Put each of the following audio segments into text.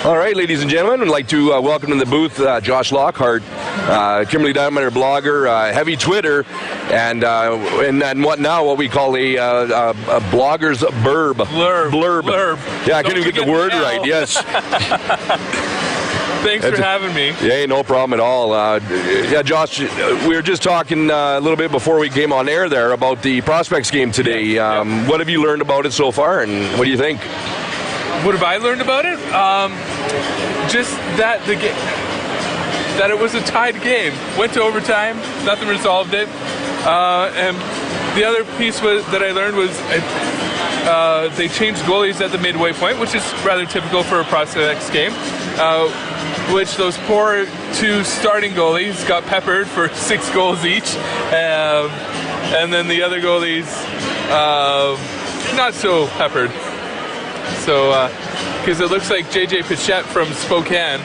All right, ladies and gentlemen, I'd like to welcome to the booth Josh Lockhart, Kimberly Dynamiter blogger, heavy Twitter, and what now? What we call a blogger's Blurb. Blurb. Yeah, I couldn't even get the word right. Yes. Thanks for having me. Yeah, no problem at all. Yeah, Josh, we were just talking a little bit before we came on air there about the Prospects game today. What have you learned about it so far, and what do you think? What have I learned about it? Just that that it was a tied game. Went to overtime, nothing resolved it. And the other piece that I learned was they changed goalies at the midway point, which is rather typical for a Prospects game. Which those poor two starting goalies got peppered for 6 goals each, and then the other goalies not so peppered. So, because it looks like J.J. Pichette from Spokane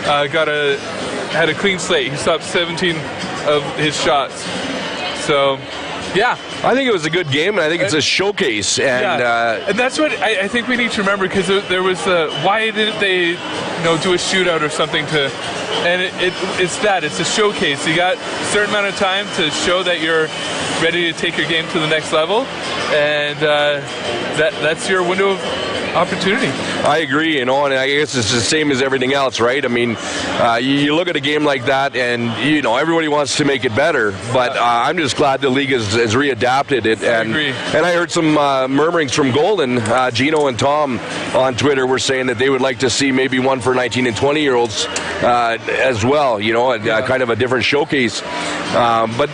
had a clean slate. He stopped 17 of his shots. So, yeah. I think it was a good game, and I think it's a showcase. And that's what I think we need to remember, because there was why didn't they do a shootout or something it's a showcase. You got a certain amount of time to show that you're ready to take your game to the next level, and that's your window of opportunity. I agree, and I guess it's the same as everything else, right? I mean, you look at a game like that, and everybody wants to make it better. But I'm just glad the league has readapted it. I agree. And I heard some murmurings from Golden. Gino and Tom on Twitter were saying that they would like to see maybe one for 19 and 20-year-olds as well. Kind of a different showcase. But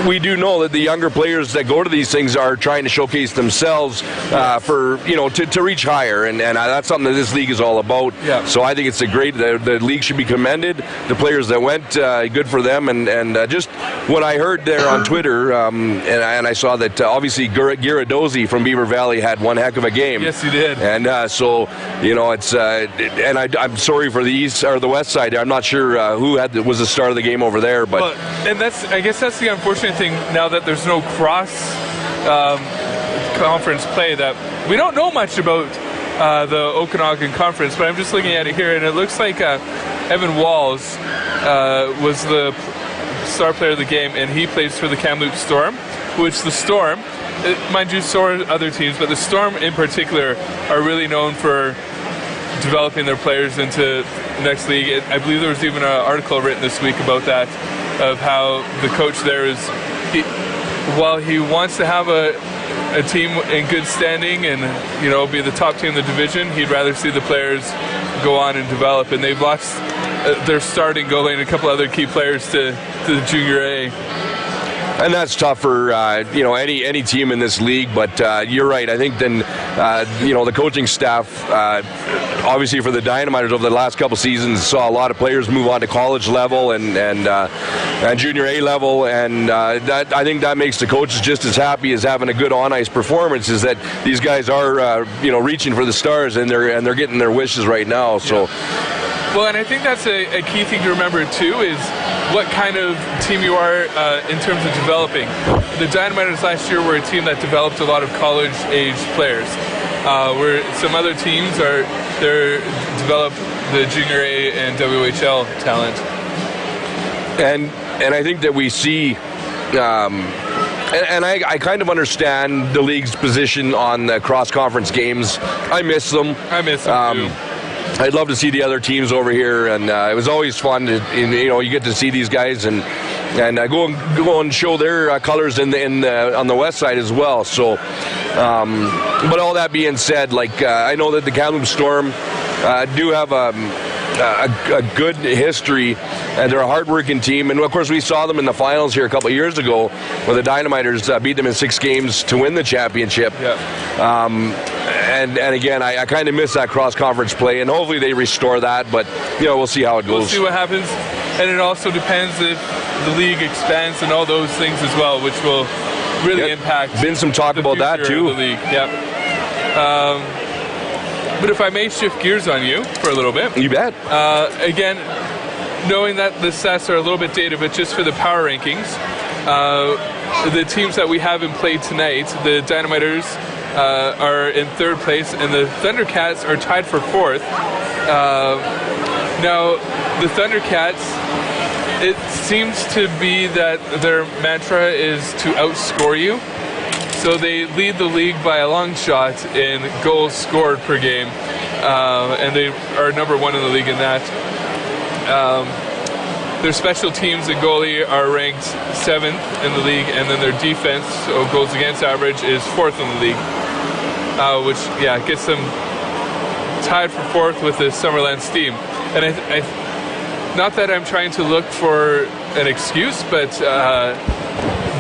we do know that the younger players that go to these things are trying to showcase themselves to reach higher, and that's something that this league is all about. Yeah. So I think it's the league should be commended. The players that went, good for them, and just what I heard there on Twitter, and I saw that obviously Giradozzi from Beaver Valley had one heck of a game. Yes, he did. And it's and I'm sorry for the east or the west side. I'm not sure who was the star of the game over there, but I guess that's the unfortunate thing now that there's no cross conference play, that we don't know much about the Okanagan Conference, but I'm just looking at it here, and it looks like Evan Walls was the star player of the game, and he plays for the Kamloops Storm, which the Storm, mind you, so are other teams, but the Storm in particular are really known for developing their players into the next league. I believe there was even an article written this week about that, of how the coach there while he wants to have a team in good standing and be the top team in the division, he'd rather see the players go on and develop, and they've lost their starting goalie and a couple other key players to the Junior A. And that's tough for any team in this league. But you're right. I think then the coaching staff, obviously for the Dynamiters over the last couple seasons, saw a lot of players move on to college level and Junior A level, and I think that makes the coaches just as happy as having a good on ice performance. Is that these guys are reaching for the stars, and they're getting their wishes right now. So. Well, and I think that's a key thing to remember too, is what kind of team you are in terms of developing. The Dynamiters last year were a team that developed a lot of college-age players, where some other teams develop the Junior A and WHL talent. And I think that we see, and I kind of understand the league's position on the cross-conference games. I miss them. Too. I'd love to see the other teams over here, and it was always fun to, you get to see these guys and go and show their colors on the west side as well. So, but all that being said, I know that the Kamloops Storm do have a good history, and they're a hard-working team. And of course, we saw them in the finals here a couple of years ago, where the Dynamiters beat them in 6 games to win the championship. Yeah. And again, I kind of miss that cross-conference play, and hopefully they restore that, but we'll see how it goes. We'll see what happens, and it also depends if the league expands and all those things as well, which will really impact. Been some talk about that too. The league. Yep. But if I may shift gears on you for a little bit. You bet. Again, knowing that the stats are a little bit dated, but just for the power rankings, the teams that we haven't played tonight, the Dynamiters are in 3rd place, and the Thundercats are tied for 4th. Now, the Thundercats, it seems to be that their mantra is to outscore you. So they lead the league by a long shot in goals scored per game, and they are number 1 in the league in that. Their special teams and goalie are ranked 7th in the league, and then their defense, so goals against average, is 4th in the league, which gets them tied for 4th with the Summerland Steam. And I not that I'm trying to look for an excuse, but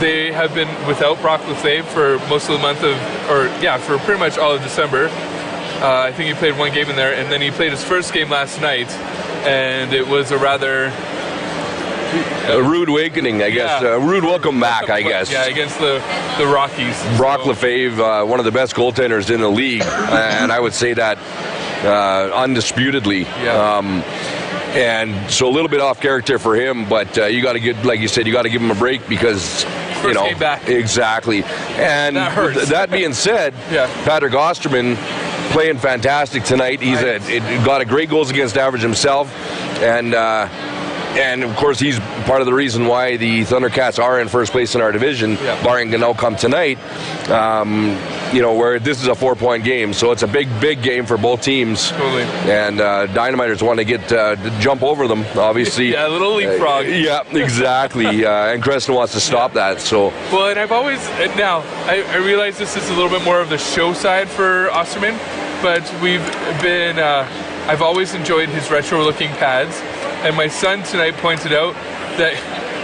they have been without Brock Lefebvre for most of the month for pretty much all of December. I think he played 1 game in there, and then he played his first game last night, and it was a rather rude awakening, I guess. Rude welcome back, I guess. Yeah, against the Rockies. Brock Lefebvre, one of the best goaltenders in the league, and I would say that undisputedly. Yeah. And so a little bit off character for him, but you got to give, like you said, you got to give him a break because First game back. Exactly. And that hurts. That being said, Patrick Osterman playing fantastic tonight. He's got a great goals against average himself, and of course he's part of the reason why the Thundercats are in 1st place in our division, barring an outcome tonight. Where this is a 4-point game, so it's a big game for both teams. Totally. And Dynamiters want to get jump over them, obviously. Yeah, a little leapfrog. Yeah, exactly. And Creston wants to stop that. So. Well, and I've always now I realize this is a little bit more of the show side for Osterman, but we've been I've always enjoyed his retro-looking pads, and my son tonight pointed out that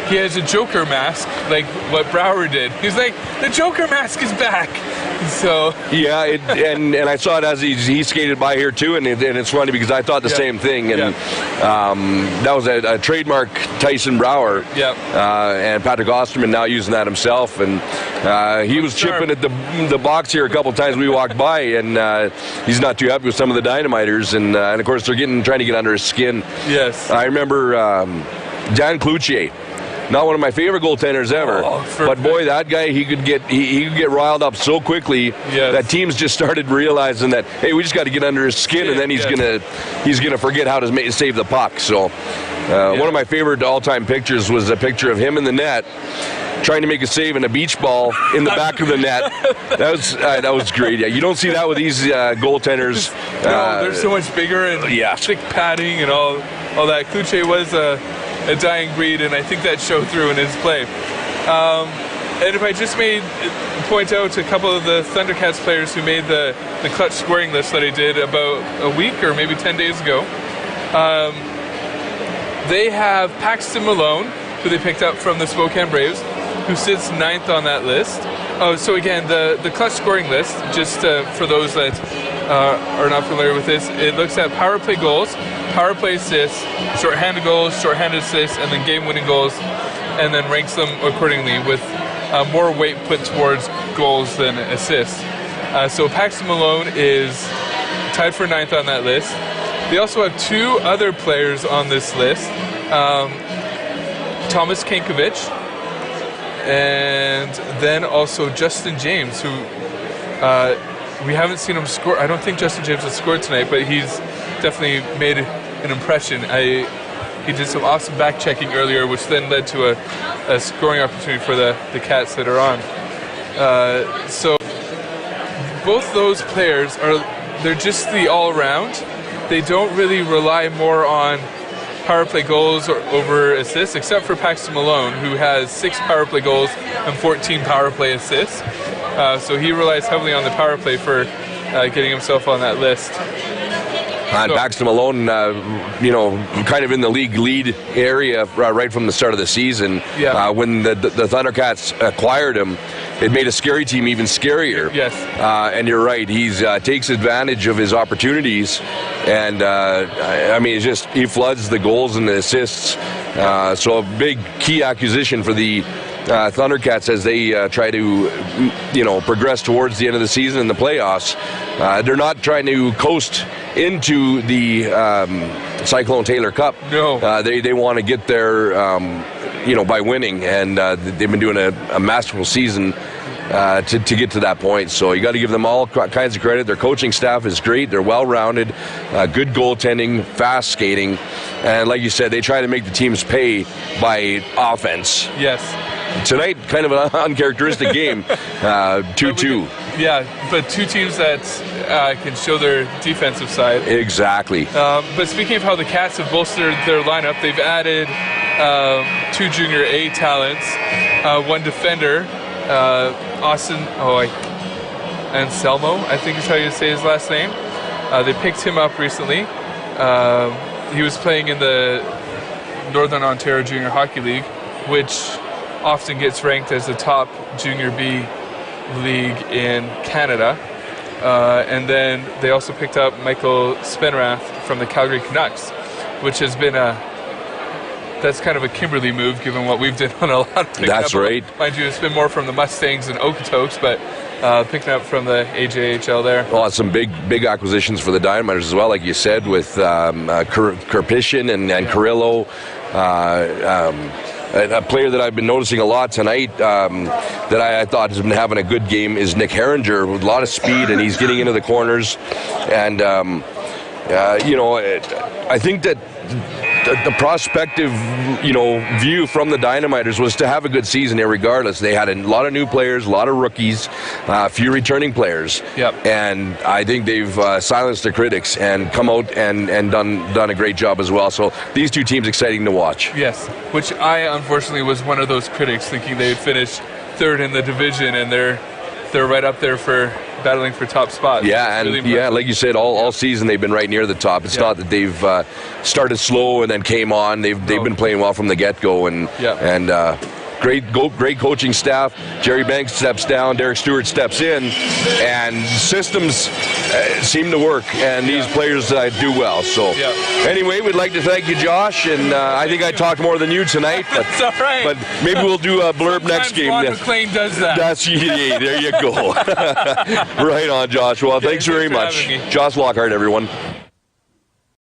he has a Joker mask, like what Brower did. He's like, the Joker mask is back. So yeah, and I saw it as he skated by here too, and it's funny because I thought the same thing, and that was a trademark Tyson Brower. Yeah. And Patrick Osterman now using that himself, and he was chipping at the box here a couple times we walked by, and he's not too happy with some of the Dynamiters, and of course they're trying to get under his skin. Yes. I remember Dan Cloutier. Not one of my favorite goaltenders ever, but boy, that guy he could get riled up so quickly that teams just started realizing that hey, we just got to get under his skin, and then he's gonna forget how to save the puck. So one of my favorite all-time pictures was a picture of him in the net trying to make a save in a beach ball in the back of the net. That was great. Yeah, you don't see that with these goaltenders. No, they're so much bigger and thick padding and all that. Cloutier was a dying breed, and I think that showed through in his play. And if I just point out a couple of the Thundercats players who made the clutch scoring list that I did about a week or maybe 10 days ago, they have Paxton Malone, who they picked up from the Spokane Braves, who sits 9th on that list. Oh, so again, the clutch scoring list, just for those that are not familiar with this, it looks at power play goals, power play assists, shorthanded goals, shorthanded assists, and then game-winning goals, and then ranks them accordingly with more weight put towards goals than assists. So Paxton Malone is tied for 9th on that list. They also have 2 other players on this list. Thomas Kankovich, and then also Justin James, who we haven't seen him score. I don't think Justin James has scored tonight, but he's definitely made an impression. He did some awesome back checking earlier, which then led to a scoring opportunity for the Cats that are on. So both those players they're just the all-around. They don't really rely more on power play goals over assists, except for Paxton Malone, who has 6 power play goals and 14 power play assists. So he relies heavily on the power play for getting himself on that list. And Paxton Malone, kind of in the league lead area right from the start of the season. When the Thundercats acquired him, it made a scary team even scarier. Yes. And you're right. He's takes advantage of his opportunities, and he floods the goals and the assists. So a big key acquisition for the Thundercats as they try to, progress towards the end of the season in the playoffs. They're not trying to coast into the Cyclone Taylor Cup. No. They want to get their by winning, and they've been doing a masterful season to get to that point. So you got to give them all kinds of credit. Their coaching staff is great. They're well-rounded, good goaltending, fast skating, and like you said, they try to make the teams pay by offense. Yes. Tonight, kind of an uncharacteristic game, 2-2. Yeah, but two teams that can show their defensive side. Exactly. But speaking of how the Cats have bolstered their lineup, they've added 2 Junior A talents, 1 defender, Austin Anselmo, I think is how you say his last name. They picked him up recently. He was playing in the Northern Ontario Junior Hockey League, which often gets ranked as the top Junior B league in Canada. And then they also picked up Michael Spenrath from the Calgary Canucks, which has been that's kind of a Kimberley move, given what we've done on a lot of picking That's up. right. Mind you, it's been more from the Mustangs and Okotoks, but picking up from the AJHL there. Well, some big acquisitions for the Dynamiters as well, like you said, with Karpishin and Carrillo. A player that I've been noticing a lot tonight that I thought has been having a good game is Nick Herringer with a lot of speed, and he's getting into the corners. And, I think that the prospective, view from the Dynamiters was to have a good season here regardless. They had a lot of new players, a lot of rookies, a few returning players. Yep. And I think they've silenced their critics and come out and done a great job as well. So these two teams exciting to watch. Yes, which I unfortunately was one of those critics, thinking they'd finish third in the division, and they're right up there for battling for top spots. Yeah, and really like you said, all season they've been right near the top. It's not that they've started slow and then came on. They've been playing well from the get-go, and great coaching staff. Jerry Banks steps down, Derek Stewart steps in, and systems seem to work, and these players do well. So anyway, we'd like to thank you, Josh, and I think I talked more than you tonight. But, That's all right. But maybe we'll do a blurb next game. Ron McLean does that. There you go. Right on, Josh. Well, thanks very much. Josh Lockhart, everyone.